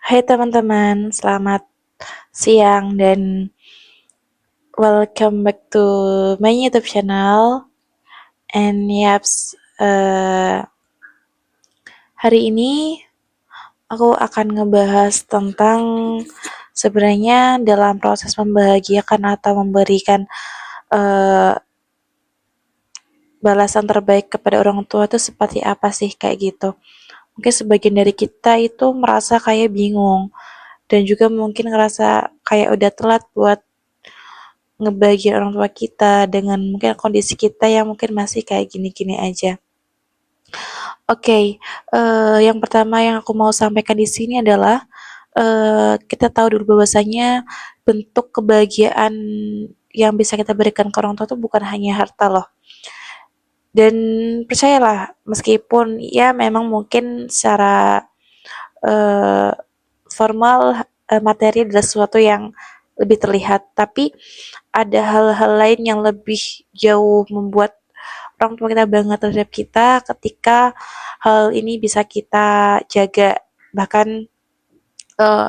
Hai teman-teman, selamat siang dan welcome back to my YouTube channel. And yaps, hari ini aku akan ngebahas tentang sebenarnya dalam proses membahagiakan atau memberikan eh, balasan terbaik kepada orang tua itu seperti apa sih kayak gitu. Mungkin sebagian dari kita itu merasa kayak bingung dan juga mungkin ngerasa kayak udah telat buat ngebahagiain orang tua kita dengan mungkin kondisi kita yang mungkin masih kayak gini-gini aja. Oke, yang pertama yang aku mau sampaikan di sini adalah kita tahu dulu bahwasanya bentuk kebahagiaan yang bisa kita berikan ke orang tua itu bukan hanya harta loh. Dan percayalah, meskipun ya memang mungkin secara eh, formal materi adalah sesuatu yang lebih terlihat, tapi ada hal-hal lain yang lebih jauh membuat orang tua kita bangga terhadap kita ketika hal ini bisa kita jaga, bahkan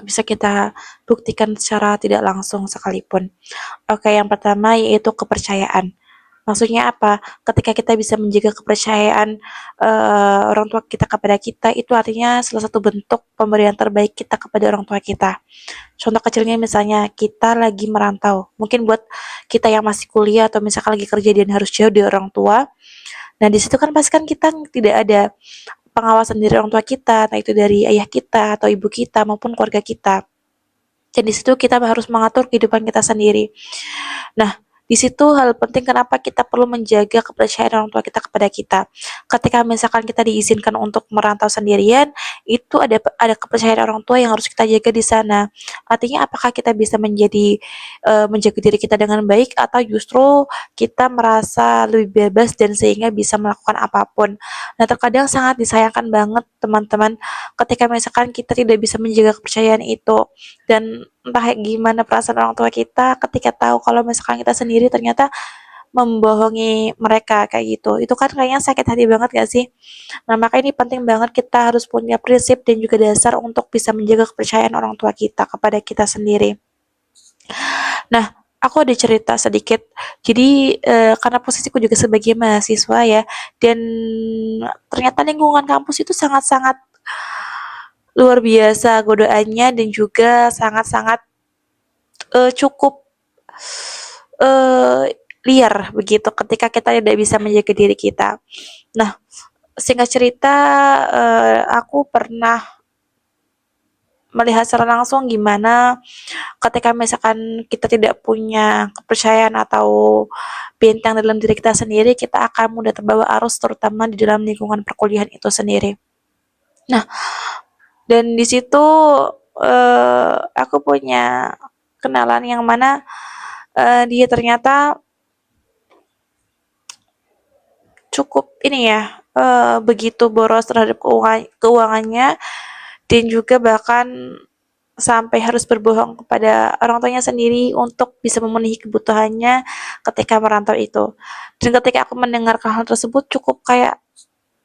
bisa kita buktikan secara tidak langsung sekalipun. Oke, yang pertama yaitu kepercayaan. Maksudnya apa? Ketika kita bisa menjaga kepercayaan orang tua kita kepada kita, itu artinya salah satu bentuk pemberian terbaik kita kepada orang tua kita. Contoh kecilnya misalnya kita lagi merantau, mungkin buat kita yang masih kuliah atau misalkan lagi kerja dan harus jauh dari orang tua. Nah, di situ kan pasti kan kita tidak ada pengawasan dari orang tua kita, entah itu dari ayah kita atau ibu kita maupun keluarga kita. Dan di situ kita harus mengatur kehidupan kita sendiri. Nah, di situ hal penting kenapa kita perlu menjaga kepercayaan orang tua kita kepada kita. Ketika misalkan kita diizinkan untuk merantau sendirian, itu ada kepercayaan orang tua yang harus kita jaga di sana. Artinya apakah kita bisa menjaga diri kita dengan baik atau justru kita merasa lebih bebas dan sehingga bisa melakukan apapun. Nah, terkadang sangat disayangkan banget teman-teman ketika misalkan kita tidak bisa menjaga kepercayaan itu dan entah gimana perasaan orang tua kita ketika tahu kalau misalkan kita sendiri ternyata membohongi mereka kayak gitu. Itu kan kayaknya sakit hati banget gak sih? Nah, makanya ini penting banget kita harus punya prinsip dan juga dasar untuk bisa menjaga kepercayaan orang tua kita kepada kita sendiri. Nah, aku ada cerita sedikit. Jadi, karena posisiku juga sebagai mahasiswa ya, dan ternyata lingkungan kampus itu sangat-sangat luar biasa godaannya dan juga sangat-sangat cukup liar begitu ketika kita tidak bisa menjaga diri kita. Nah, singkat cerita, aku pernah melihat secara langsung gimana ketika misalkan kita tidak punya kepercayaan atau benteng dalam diri kita sendiri, kita akan mudah terbawa arus terutama di dalam lingkungan perkuliahan itu sendiri. Nah, dan di situ aku punya kenalan yang mana dia ternyata cukup ini ya, begitu boros terhadap keuangannya dan juga bahkan sampai harus berbohong kepada orang tuanya sendiri untuk bisa memenuhi kebutuhannya ketika merantau itu. Dan ketika aku mendengar hal tersebut cukup kayak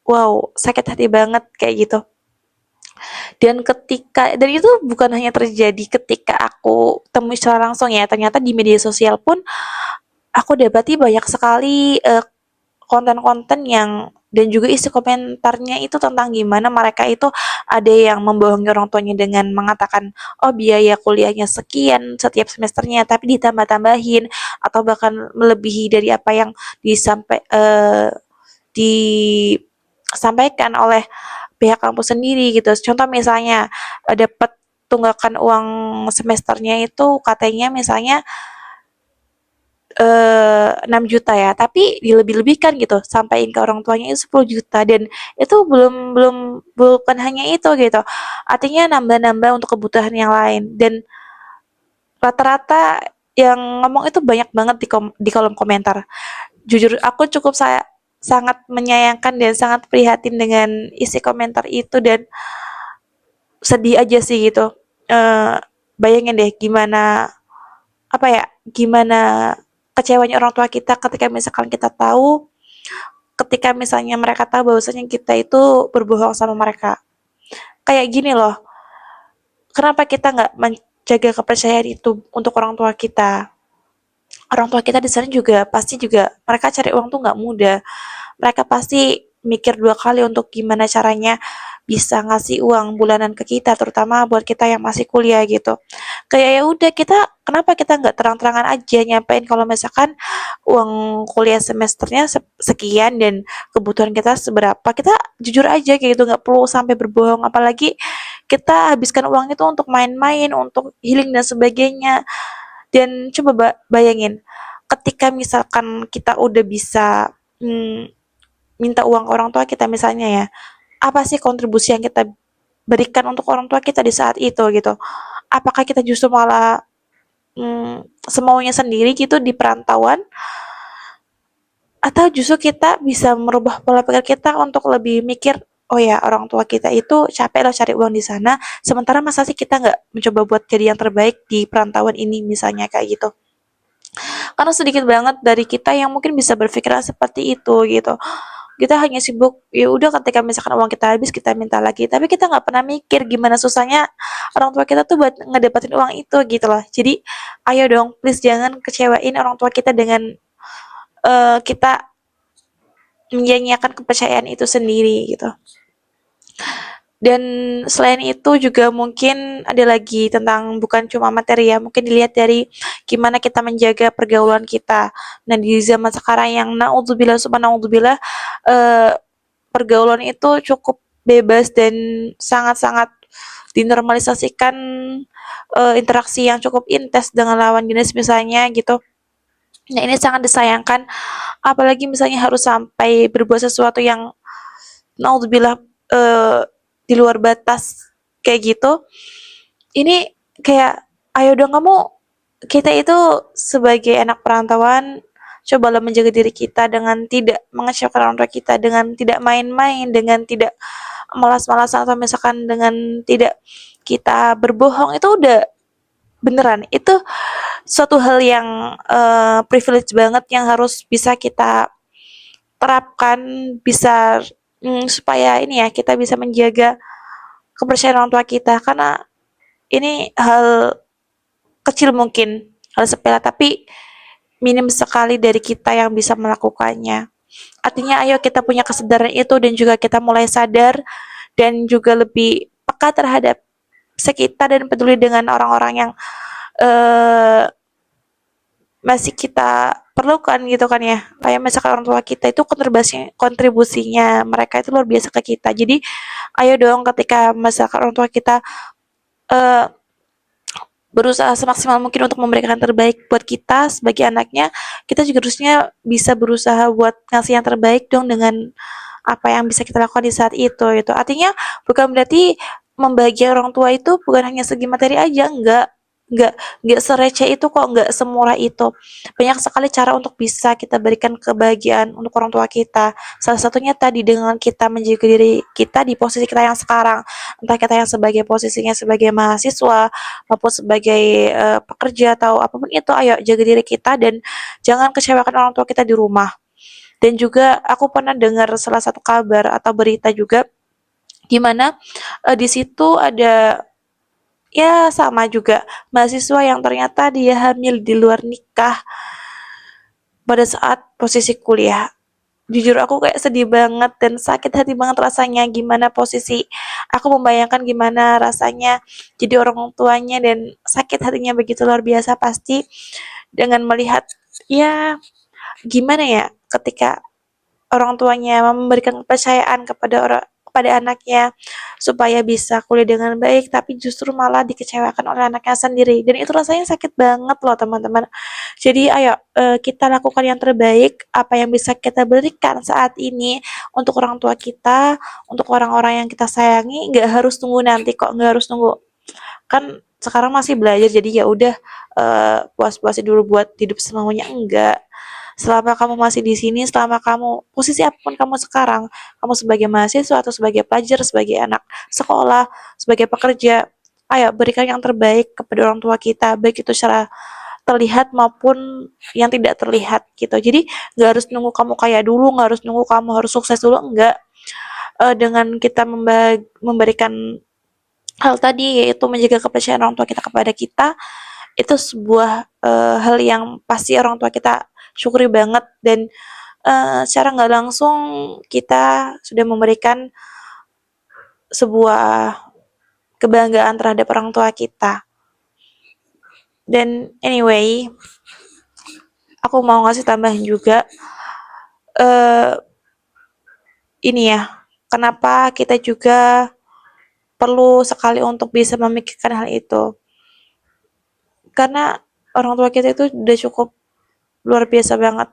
wow, sakit hati banget kayak gitu. Dan itu bukan hanya terjadi ketika aku temui secara langsung ya, ternyata di media sosial pun aku dapati banyak sekali konten-konten yang dan juga isi komentarnya itu tentang gimana mereka itu ada yang membohongi orang tuanya dengan mengatakan oh biaya kuliahnya sekian setiap semesternya tapi ditambah-tambahin atau bahkan melebihi dari apa yang disampaikan oleh pihak kampus sendiri gitu. Contoh misalnya dapat tunggakan uang semesternya itu katanya misalnya 6 juta ya, tapi dilebih-lebihkan gitu, sampaiin ke orang tuanya itu 10 juta dan itu belum belum bukan hanya itu gitu. Artinya nambah-nambah untuk kebutuhan yang lain dan rata-rata yang ngomong itu banyak banget di kolom komentar. Jujur aku cukup saya sangat menyayangkan dan sangat prihatin dengan isi komentar itu dan sedih aja sih gitu. Eh Bayangin deh gimana apa ya gimana kecewanya orang tua kita ketika misalkan kita tahu ketika misalnya mereka tahu bahwasanya kita itu berbohong sama mereka kayak gini loh kenapa kita nggak menjaga kepercayaan itu untuk orang tua kita? Orang tua kita di sana juga pasti juga mereka cari uang tuh nggak mudah. Mereka pasti mikir dua kali untuk gimana caranya bisa ngasih uang bulanan ke kita, terutama buat kita yang masih kuliah gitu. Kayak ya udah kita kenapa kita nggak terang-terangan aja nyampein kalau misalkan uang kuliah semesternya sekian dan kebutuhan kita seberapa. Kita jujur aja kayak gitu, nggak perlu sampai berbohong. Apalagi kita habiskan uang itu untuk main-main, untuk healing dan sebagainya. Dan coba bayangin, ketika misalkan kita udah bisa mm, minta uang ke orang tua kita misalnya ya, apa sih kontribusi yang kita berikan untuk orang tua kita di saat itu gitu? Apakah kita justru malah semaunya sendiri gitu di perantauan, atau justru kita bisa merubah pola pikir kita untuk lebih mikir, oh ya orang tua kita itu capek loh cari uang di sana, sementara masa sih kita nggak mencoba buat jadi yang terbaik di perantauan ini misalnya kayak gitu. Karena sedikit banget dari kita yang mungkin bisa berpikiran seperti itu gitu. Kita hanya sibuk ya udah ketika misalkan uang kita habis kita minta lagi, tapi kita nggak pernah mikir gimana susahnya orang tua kita tuh buat ngedapetin uang itu gitu loh. Jadi ayo dong please jangan kecewain orang tua kita dengan kita menyanyiakan kepercayaan itu sendiri gitu. Dan selain itu juga mungkin ada lagi tentang bukan cuma materi ya, mungkin dilihat dari gimana kita menjaga pergaulan kita. Nah, di zaman sekarang yang naudzubillah subhanaudzubillah pergaulan itu cukup bebas dan sangat-sangat dinormalisasikan, interaksi yang cukup intens dengan lawan jenis misalnya gitu. Nah, ini sangat disayangkan apalagi misalnya harus sampai berbuat sesuatu yang naudzubillah eh, di luar batas kayak gitu. Ini kayak ayo dong kamu, kita itu sebagai anak perantauan cobalah menjaga diri kita dengan tidak mengecewakan orang tua kita, dengan tidak main-main, dengan tidak malas-malasan atau misalkan dengan tidak kita berbohong. Itu udah beneran itu suatu hal yang privilege banget yang harus bisa kita terapkan, bisa supaya ini ya kita bisa menjaga kepercayaan orang tua kita, karena ini hal kecil mungkin, hal sepele tapi minim sekali dari kita yang bisa melakukannya. Artinya ayo kita punya kesadaran itu dan juga kita mulai sadar dan juga lebih peka terhadap sekitar dan peduli dengan orang-orang yang eh, masih kita perlukan gitu kan ya. Kayak misalkan orang tua kita itu kontribusinya mereka itu luar biasa ke kita. Jadi ayo dong ketika misalkan orang tua kita eh, berusaha semaksimal mungkin untuk memberikan yang terbaik buat kita sebagai anaknya, kita juga harusnya bisa berusaha buat ngasih yang terbaik dong dengan apa yang bisa kita lakukan di saat itu gitu. Artinya bukan berarti membahagiakan orang tua itu bukan hanya segi materi aja, enggak enggak sereceh itu kok, enggak semurah itu. Banyak sekali cara untuk bisa kita berikan kebahagiaan untuk orang tua kita. Salah satunya tadi dengan kita menjaga diri kita di posisi kita yang sekarang. Entah kita yang sebagai posisinya sebagai mahasiswa maupun sebagai pekerja atau apapun itu, ayo jaga diri kita dan jangan kecewakan orang tua kita di rumah. Dan juga aku pernah dengar salah satu kabar atau berita juga di mana di situ ada ya sama juga mahasiswa yang ternyata dia hamil di luar nikah pada saat posisi kuliah. Jujur aku kayak sedih banget dan sakit hati banget rasanya, gimana posisi aku membayangkan gimana rasanya jadi orang tuanya dan sakit hatinya begitu luar biasa pasti dengan melihat ya gimana ya ketika orang tuanya memberikan kepercayaan kepada anaknya supaya bisa kuliah dengan baik tapi justru malah dikecewakan oleh anaknya sendiri dan itu rasanya sakit banget loh teman-teman. Jadi ayo kita lakukan yang terbaik apa yang bisa kita berikan saat ini untuk orang tua kita, untuk orang-orang yang kita sayangi. Nggak harus tunggu nanti kok, nggak harus tunggu, kan sekarang masih belajar jadi ya udah puas-puasin dulu buat hidup semaunya. Enggak, selama kamu masih di sini, selama kamu posisi apapun kamu sekarang, kamu sebagai mahasiswa atau sebagai pelajar, sebagai anak sekolah, sebagai pekerja, ayo berikan yang terbaik kepada orang tua kita, baik itu secara terlihat maupun yang tidak terlihat gitu. Jadi nggak harus nunggu kamu kaya dulu, nggak harus nunggu kamu harus sukses dulu, enggak. Dengan kita memberikan hal tadi, yaitu menjaga kepercayaan orang tua kita kepada kita, itu sebuah hal yang pasti orang tua kita syukuri banget, dan secara nggak langsung kita sudah memberikan sebuah kebanggaan terhadap orang tua kita. Dan anyway, aku mau ngasih tambahan juga, eh ini ya, kenapa kita juga perlu sekali untuk bisa memikirkan hal itu. Karena orang tua kita itu udah cukup luar biasa banget.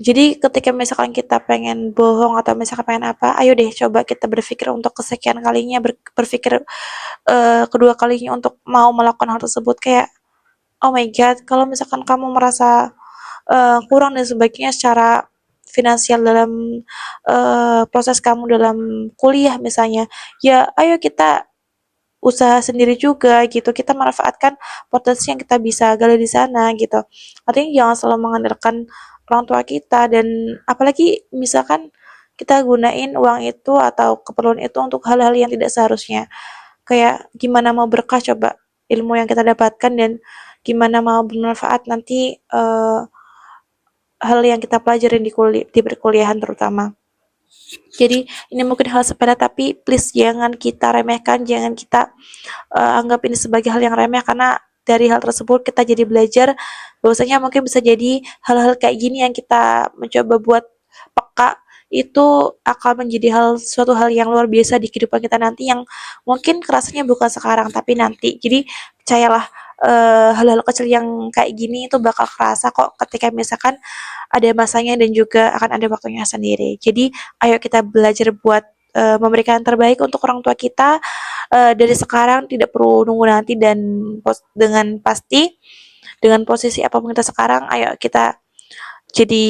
Jadi ketika misalkan kita pengen bohong atau misalkan pengen apa, ayo deh coba kita berpikir untuk kesekian kalinya, berpikir kedua kalinya untuk mau melakukan hal tersebut. Kayak, oh my god, kalau misalkan kamu merasa kurang dan sebagainya secara finansial dalam proses kamu dalam kuliah misalnya, ya ayo kita usaha sendiri juga gitu, kita manfaatkan potensi yang kita bisa gali di sana gitu. Artinya jangan selalu mengandalkan orang tua kita, dan apalagi misalkan kita gunain uang itu atau keperluan itu untuk hal-hal yang tidak seharusnya. Kayak gimana mau berkah coba ilmu yang kita dapatkan, dan gimana mau bermanfaat nanti hal yang kita pelajarin di perkuliahan terutama. Jadi ini mungkin hal sepele, tapi please jangan kita remehkan, jangan kita anggap ini sebagai hal yang remeh, karena dari hal tersebut kita jadi belajar bahwasanya mungkin bisa jadi hal-hal kayak gini yang kita mencoba buat peka itu akan menjadi suatu hal yang luar biasa di kehidupan kita nanti, yang mungkin kerasanya bukan sekarang tapi nanti. Jadi percayalah, hal-hal kecil yang kayak gini itu bakal kerasa kok ketika misalkan ada masanya dan juga akan ada waktunya sendiri. Jadi ayo kita belajar buat memberikan yang terbaik untuk orang tua kita dari sekarang, tidak perlu nunggu nanti, dan dengan pasti dengan posisi apapun kita sekarang, ayo kita jadi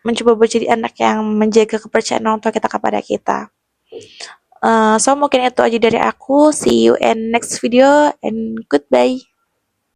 mencoba buat jadi anak yang menjaga kepercayaan orang tua kita kepada kita. So mungkin itu aja dari aku. See you in next video and goodbye.